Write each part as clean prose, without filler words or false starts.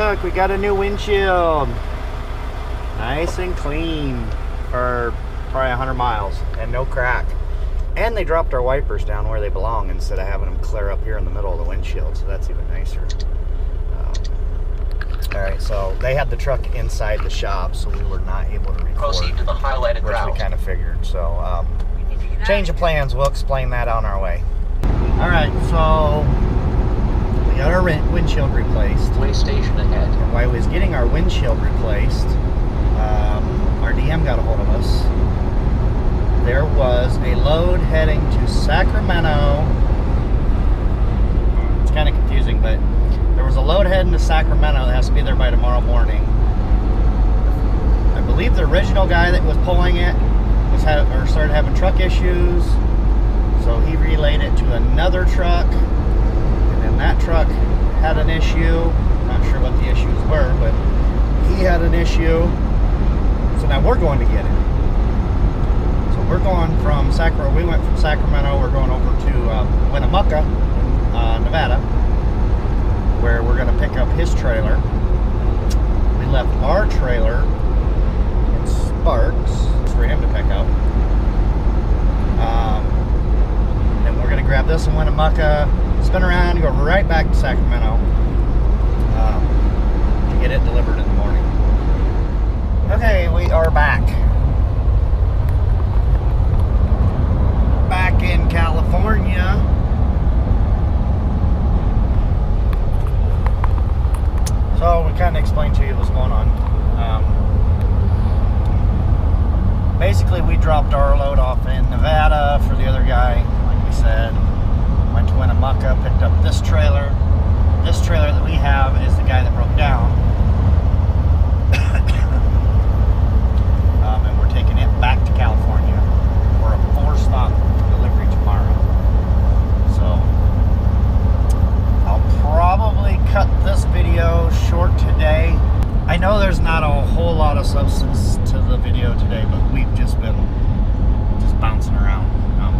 Look, we got a new windshield. Nice and clean for probably 100 miles and no crack. And they dropped our wipers down where they belong instead of having them clear up here in the middle of the windshield, so that's even nicer. All right, so they had the truck inside the shop, so we were not able to record. Proceed to the highlighted route. Which we kind of figured. So, change of plans. We'll explain that on our way. All right, so we got our windshield replaced. Way station ahead. And while we was getting our windshield replaced, our DM got a hold of us. There was a load heading to Sacramento. It's kind of confusing, but there was a load heading to Sacramento that has to be there by tomorrow morning. I believe the original guy that was pulling it started having truck issues, so he relayed it to another truck, and then that truck had an issue. Not sure what the issues were, but he had an issue. So now we're going to get it. So we're going from Sacramento. We went from Sacramento. We're going over to Winnemucca, Nevada, where we're going to pick up his trailer. We left our trailer in Sparks for him to pick up. Then we're going to grab this in Winnemucca, spin around, and go right back to Sacramento to get it delivered in the morning. Okay, we are back. Back in California. So we kind of explained to you what's going on. Basically, we dropped our load off in Nevada for the other guy, like we said. Went to Winnemucca, picked up this trailer. This trailer that we have is the guy that broke down. And we're taking it back to California for a 4-stop delivery tomorrow. So I'll probably cut this video short today. I know there's not a whole lot of substance to the video today, but we've just been bouncing around.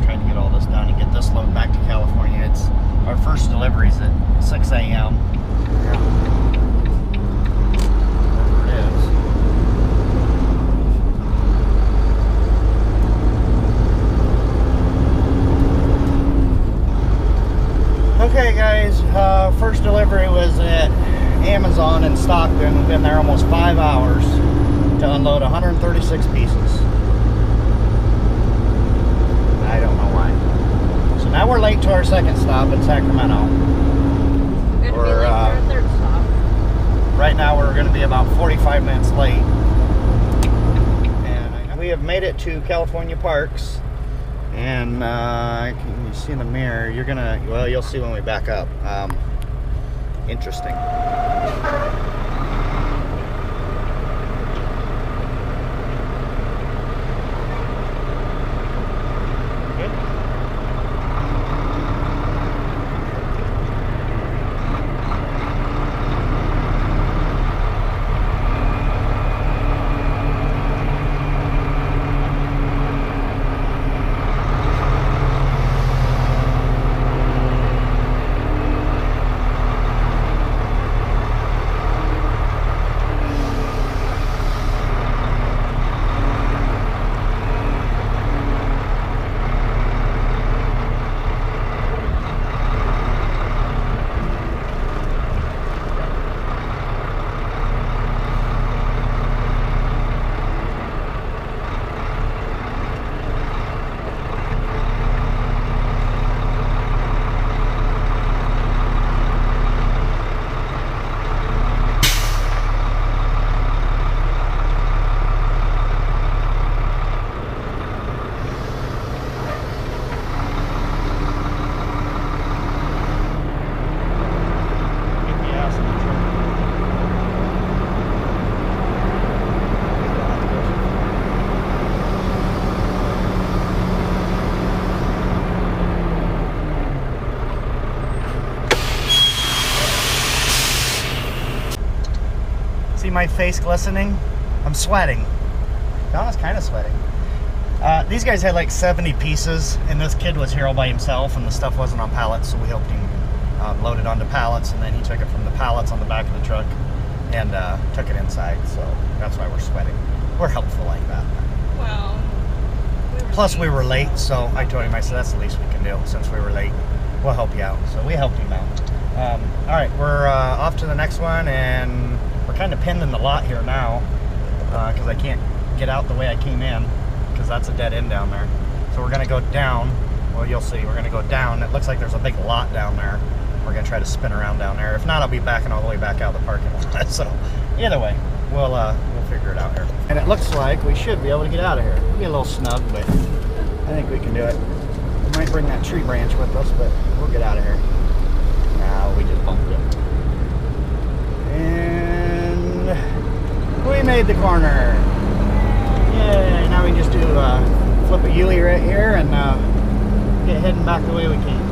Trying to get all this done and get this load back to California. It's our first delivery's at 6 a.m. Wherever it is. Okay guys, first delivery was at Amazon in Stockton. We've been there almost 5 hours to unload 136 pieces. I don't know why. So now we're late to our second stop in Sacramento. We're going to be late to our third stop. Right now we're going to be about 45 minutes late. And we have made it to California Parks. And can you see in the mirror? You're gonna, well, you'll see when we back up. Interesting. See my face glistening? I'm sweating. Donna's kind of sweating. These guys had like 70 pieces, and this kid was here all by himself, and the stuff wasn't on pallets, so we helped him load it onto pallets, and then he took it from the pallets on the back of the truck and took it inside. So that's why we're sweating. We're helpful like that. Well, Plus we were late, so I told him, I said, that's the least we can do since we were late. We'll help you out. So we helped him out. All right, we're off to the next one, and we're kind of pinned in the lot here now because I can't get out the way I came in because that's a dead end down there. So we're going to go down. Well, you'll see. We're going to go down. It looks like there's a big lot down there. We're going to try to spin around down there. If not, I'll be backing all the way back out of the parking lot. So either way, we'll figure it out here. And it looks like we should be able to get out of here. It'll be a little snug, but I think we can do it. We might bring that tree branch with us, but we'll get out of here. Now we just bumped it. And we made the corner. Yay, now we just do flip a U-ey right here and get heading back the way we came.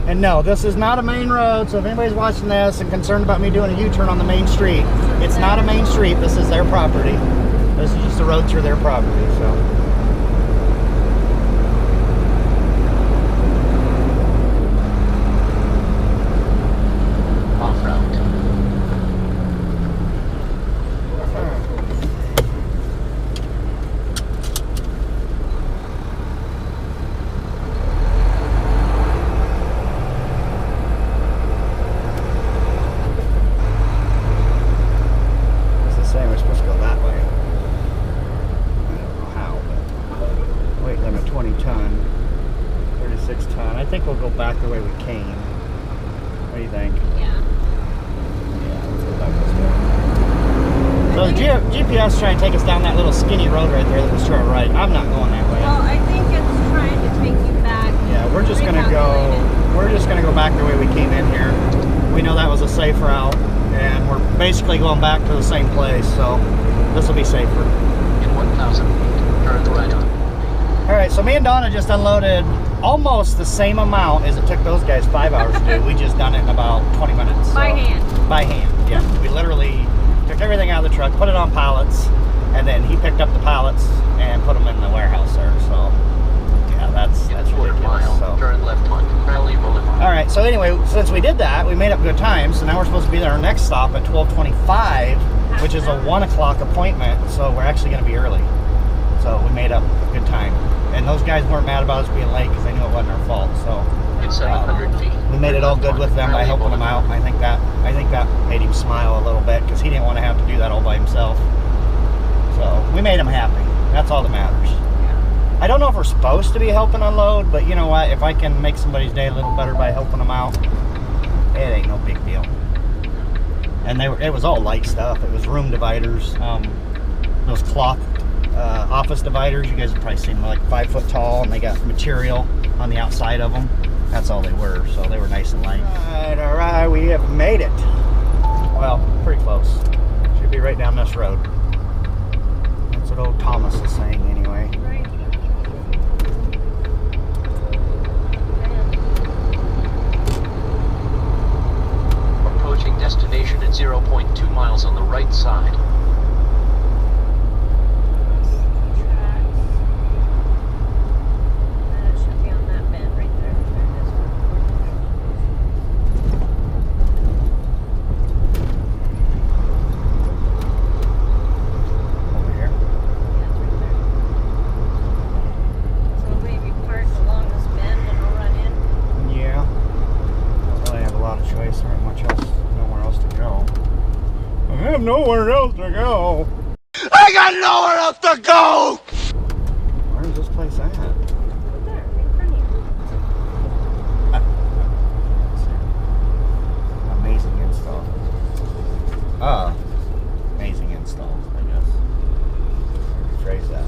And no, this is not a main road, so if anybody's watching this and concerned about me doing a U-turn on the main street, it's not a main street. This is their property. This is just a road through their property, so. Off-road. We're supposed to go that way. I don't know how, but weight limit 20 ton, 36 ton. I think we'll go back the way we came. What do you think? Yeah. Yeah, let's go back this way. So the GPS trying to take us down that little skinny road right there that was to our right. I'm not going that way. Well, I think it's trying to take you back. Yeah, we're just gonna go. We're just gonna go back the way we came in here. We know that was a safe route, and we're basically going back to the same place. So this will be safer. In 1,000 feet, turn right on. All right, so me and Donna just unloaded almost the same amount as it took those guys 5 hours to do. We just done it in about 20 minutes. So, By hand. By hand, yeah. We literally took everything out of the truck, put it on pallets, and then he picked up the pallets and put them in the warehouse there. So, yeah, that's In a quarter ridiculous. mile, So. turn left on Crowley Boulevard. All right, so anyway, since we did that, we made up good time. So now we're supposed to be there our next stop at 12:25, which is a 1 o'clock appointment. So we're actually going to be early. So we made up good time. And those guys weren't mad about us being late because they knew it wasn't our fault. So In 700 feet. we made it all good with them by helping them out. I think that made him smile a little bit because he didn't want to have to do that all by himself. So we made him happy. That's all that matters. I don't know if we're supposed to be helping unload, but you know what? If I can make somebody's day a little better by helping them out, it ain't no big deal. And it was all light stuff. It was room dividers, those cloth office dividers. You guys have probably seen them, like 5 foot tall, and they got material on the outside of them. That's all they were, so they were nice and light. All right, we have made it. Well, pretty close. Should be right down this road. That's what old Thomas is saying anyway. Right. Approaching destination at 0.2 miles on the right side. It should be on that bend right there. There it is. Over here. Yeah, it's right there. So maybe park along this bend and I'll run in. Yeah. Don't really have a lot of choice. There ain't much else, nowhere else to go. I have nowhere else to go. I got nowhere else to go! Where's this place at? Right there, in front of you. Amazing install. Amazing install, I guess. Rephrase that.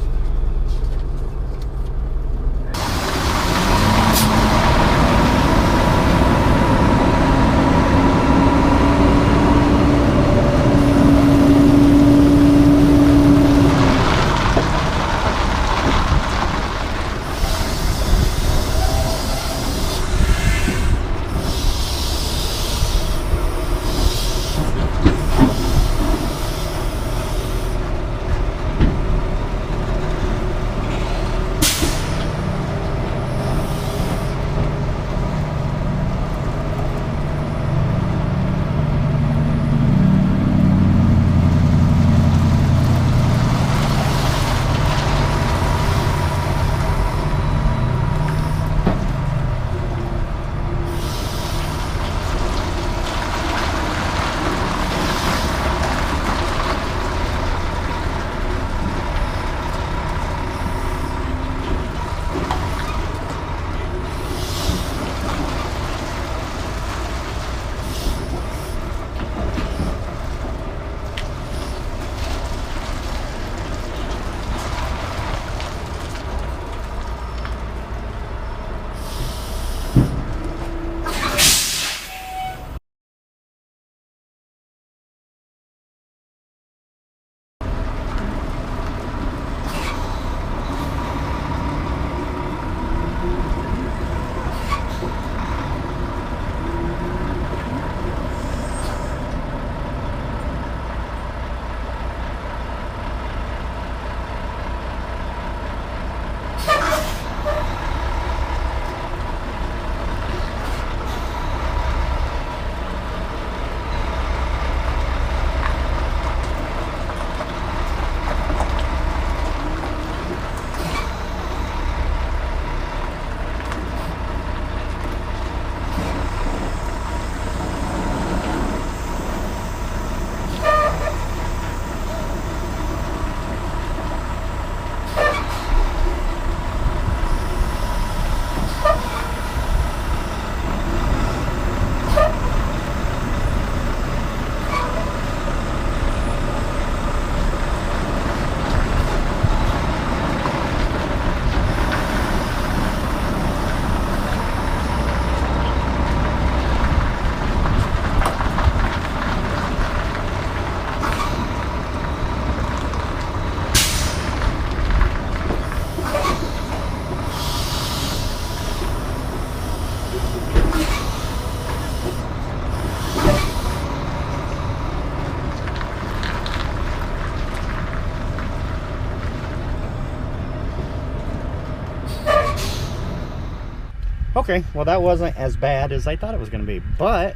Okay, well that wasn't as bad as I thought it was going to be, but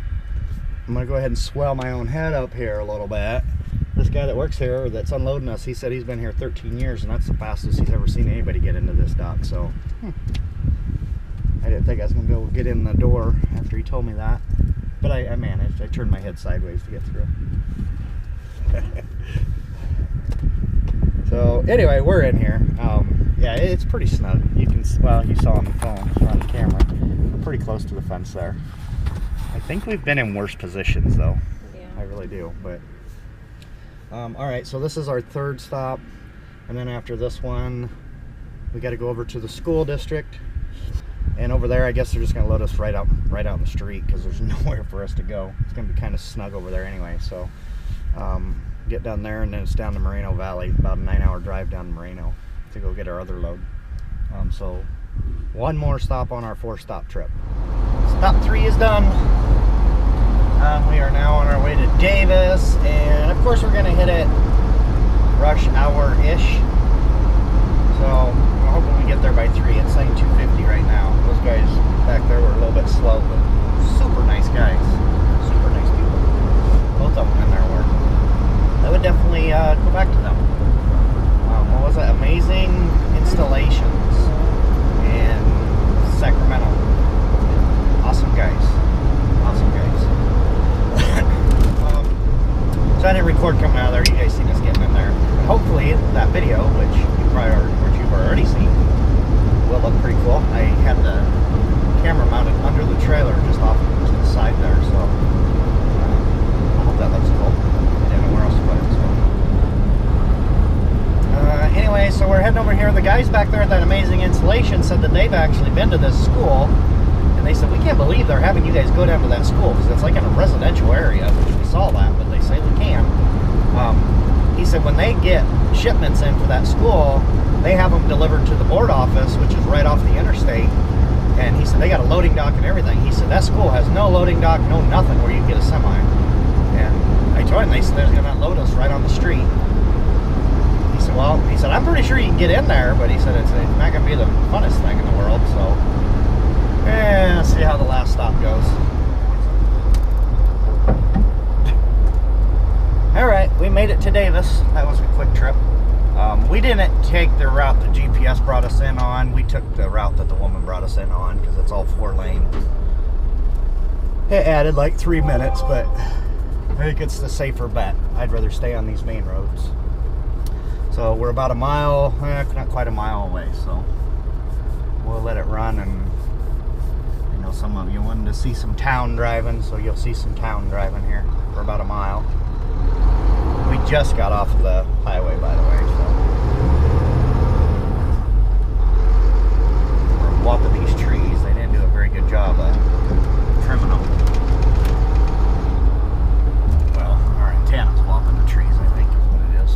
I'm going to go ahead and swell my own head up here a little bit. This guy that works here that's unloading us, he said he's been here 13 years and that's the fastest he's ever seen anybody get into this dock. So I didn't think I was going to be able to get in the door after he told me that, but I managed. I turned my head sideways to get through. So anyway, we're in here. Yeah, it's pretty snug. You can, well, you saw on the phone, on the camera, we're pretty close to the fence there. I think we've been in worse positions though. Yeah. I really do, but all right, so this is our third stop, and then after this one we got to go over to the school district, and over there I guess they're just going to load us right out in the street because there's nowhere for us to go. It's going to be kind of snug over there anyway, so get down there and then it's down to Moreno Valley, about a 9-hour drive down to Moreno to go get our other load. So one more stop on our 4-stop trip. Stop 3 is done. We are now on our way to Davis, and of course we're going to hit it rush hour-ish. So I'm hoping we get there by 3. It's saying 2:50 right now. Those guys back there were a little bit slow, but super nice guys. Super nice people. Both of them in there were. I would definitely go back to them. What was it? Amazing installations in Sacramento. Awesome guys. Awesome guys. So I didn't record coming out of there. You guys seen us getting in there. And hopefully that video, which you've already seen, will look pretty cool. I had the camera mounted under the trailer just off to the side there, so I hope that looks cool. I didn't know where else to put it. So anyway, so we're heading over here. The guys back there at that Amazing Installation said that they've actually been to this school, and they said, we can't believe they're having you guys go down to that school because it's like in a residential area, which we saw that, but they say we can. He said when they get shipments in for that school, they have them delivered to the board office, which is right off the interstate. And he said they got a loading dock and everything. He said that school has no loading dock, no nothing where you can get a semi. And I told him, they said they're going to load us right on the street. He said, well, he said, I'm pretty sure you can get in there, but he said it's not going to be the funnest thing in the world. So, let's see how the last stop goes. All right, we made it to Davis. That was a quick trip. We didn't take the route the GPS brought us in on. We took the route that the woman brought us in on because it's all 4-lane. It added like 3 minutes, but I think it's the safer bet. I'd rather stay on these main roads. So we're about a mile, not quite a mile away, so we'll let it run. And I know some of you wanted to see some town driving, so you'll see some town driving here for about a mile. We just got off of the highway, by the way, so we're walking these trees. They didn't do a very good job of trimming them. Well, our antenna's walking the trees, I think is what it is.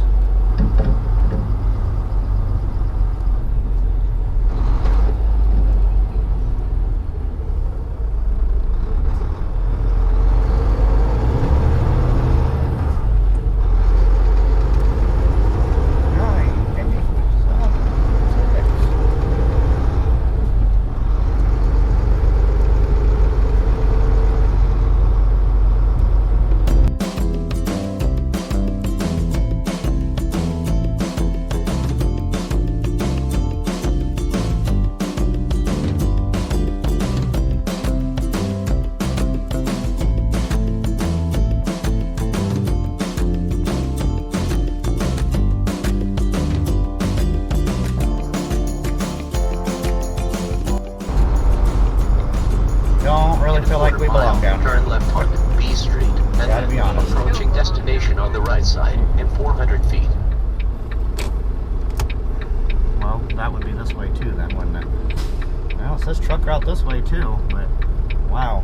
Feel like we belong down here. Turn left on B Street, and Gotta be honest. approaching destination on the right side in 400 feet. Well, that would be this way too then, wouldn't it? Well, it says truck route this way too, but wow.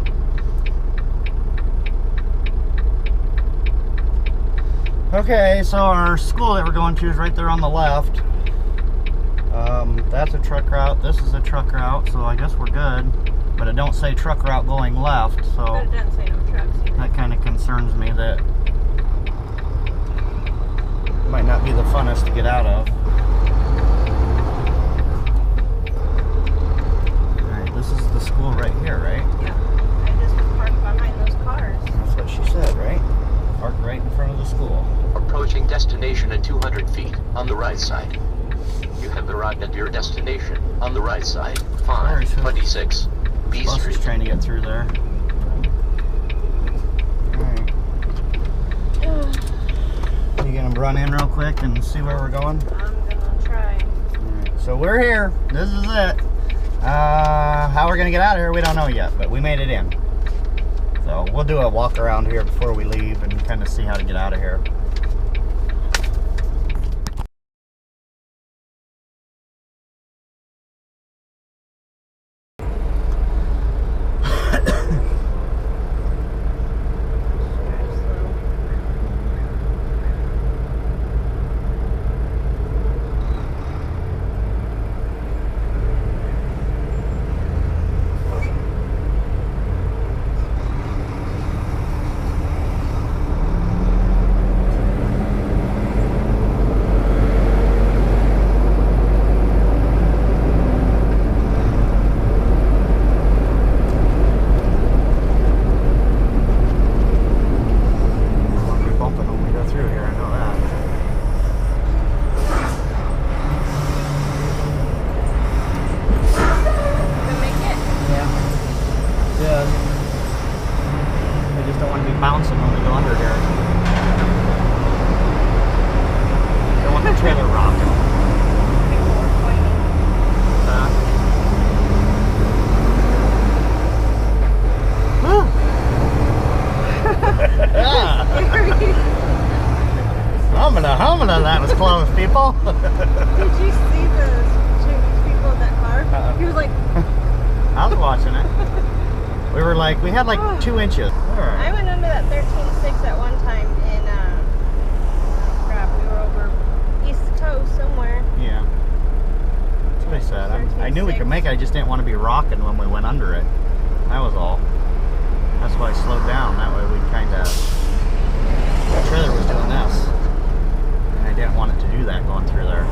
Okay, so our school that we're going to is right there on the left. That's a truck route, this is a truck route, so I guess we're good. But it don't say truck route going left, so But it doesn't say no trucks either. that kind of concerns me that it might not be the funnest to get out of. Alright, this is the school right Approaching destination at 200 feet on the right side. You have arrived at your destination on the right side. 526 B Bus is Street. trying to get through there. Alright. You gonna run in real quick and see where we're going? I'm gonna try. Alright, so we're here. This is it. How we're gonna get out of here, we don't know yet, but we made it in. So we'll do a walk around here before we leave and kind of see how to get out of here. Bouncing when we go under here. Don't want the trailer rocking. Humana, that was close, people. Did you see the Chinese people in that car? He was like, I was watching it. We were like, we had like 2 inches. Alright. I went under that 13.6 at one time in, crap, we were over East Coast somewhere. Yeah. That's what I said. I knew we could make it, I just didn't want to be rocking when we went under it. That was all. That's why I slowed down. That way we kind of, the trailer was doing this. And I didn't want it to do that going through there.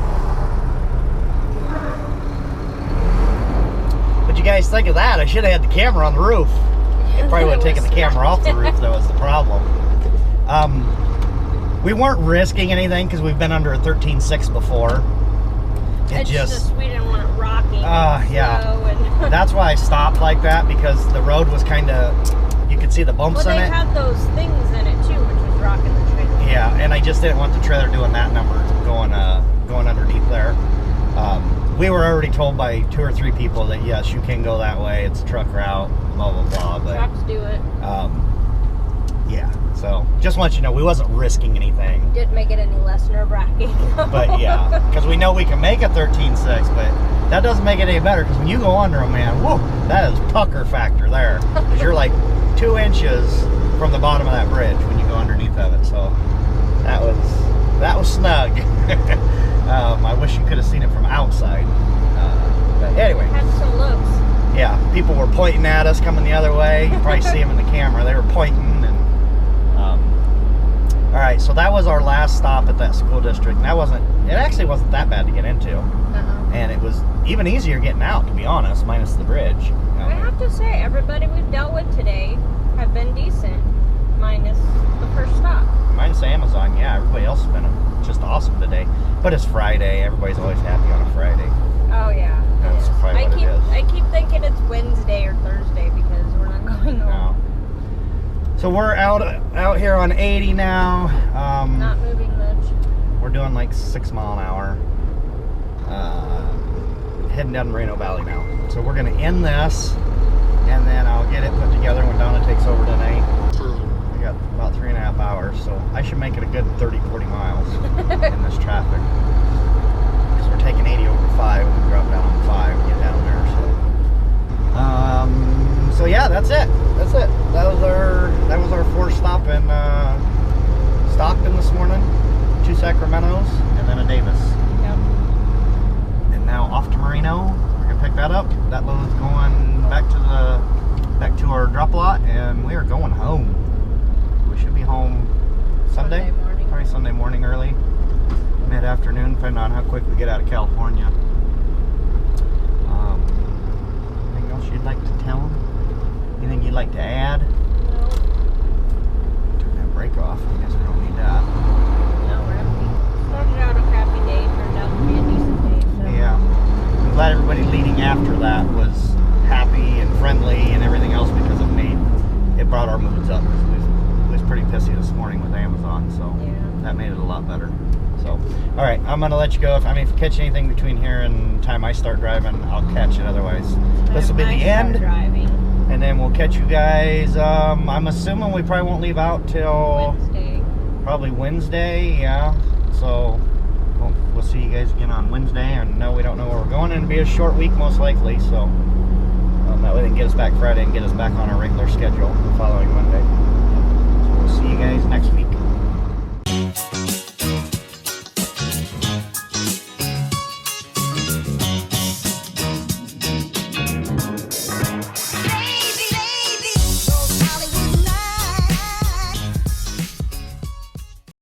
What'd you guys think of that? I should have had the camera on the roof. I probably would have taken the camera off the roof, that was the problem. We weren't risking anything because we've been under a 13.6 before. It's just we didn't want it rocking. Yeah. And that's why I stopped like that, because the road was kind of, you could see the bumps in it. Well, they had those things in it too, which was rocking the trailer. Yeah, and I just didn't want the trailer doing that number, going underneath there. We were already told by 2 or 3 people that yes, you can go that way. It's a truck route, blah blah blah. But trucks do it. yeah. So just want you to know, we wasn't risking anything. Didn't make it any less nerve-wracking. But yeah, because we know we can make a 13.6, but that doesn't make it any better. Because when you go under them, man, whoa, that is pucker factor there. Because you're like 2 inches from the bottom of that bridge when you go underneath of it. So that was snug. I wish you could have seen it from outside. But anyway. Had some looks. Yeah, people were pointing at us coming the other way. You probably see them in the camera. They were pointing. And all right, so that was our last stop at that school district. And it actually wasn't that bad to get into. And it was even easier getting out, to be honest, minus the bridge. I have to say, everybody we've dealt with today have been decent, minus the first stop. Minus Amazon, yeah. Everybody else has been just awesome today. But it's Friday. Everybody's always happy on a Friday. Oh yeah. That's probably what it is. I keep thinking it's Wednesday or Thursday because we're not going home. No. So we're out here on 80 now. Not moving much. We're doing like 6 mile an hour. Heading down Moreno Valley now. So we're gonna end this, and then I'll get it put together when Donna takes over tonight. We got about 3.5 hours, so I should make it a good 30-40 miles in this traffic. Because we're taking 80 over 5, and we drop down on 5 and get down there. So yeah, that's it. That's it. That was our 4th stop in Stockton this morning. 2 Sacramentos, and then a Davis. Yep. And now off to Moreno. We're gonna pick that up. That load's going back to our drop lot, and we are going home. We should be home Sunday morning. Probably Sunday morning early, mid-afternoon, depending on how quick we get out of California. Anything else you'd like to tell them? Anything you'd like to add? No. Turn that brake off. I guess we don't need that. No. lot better. So, all right, I'm gonna let you go. If you catch anything between here and the time I start driving, I'll catch it. Otherwise, this will be the end. Driving. And then we'll catch you guys. I'm assuming we probably won't leave out till Wednesday. probably Wednesday. Yeah. So we'll see you guys again on Wednesday. And no, we don't know where we're going. And it'll be a short week most likely. So that way they can get us back Friday and get us back on our regular schedule the following Monday. So we'll see you guys next week.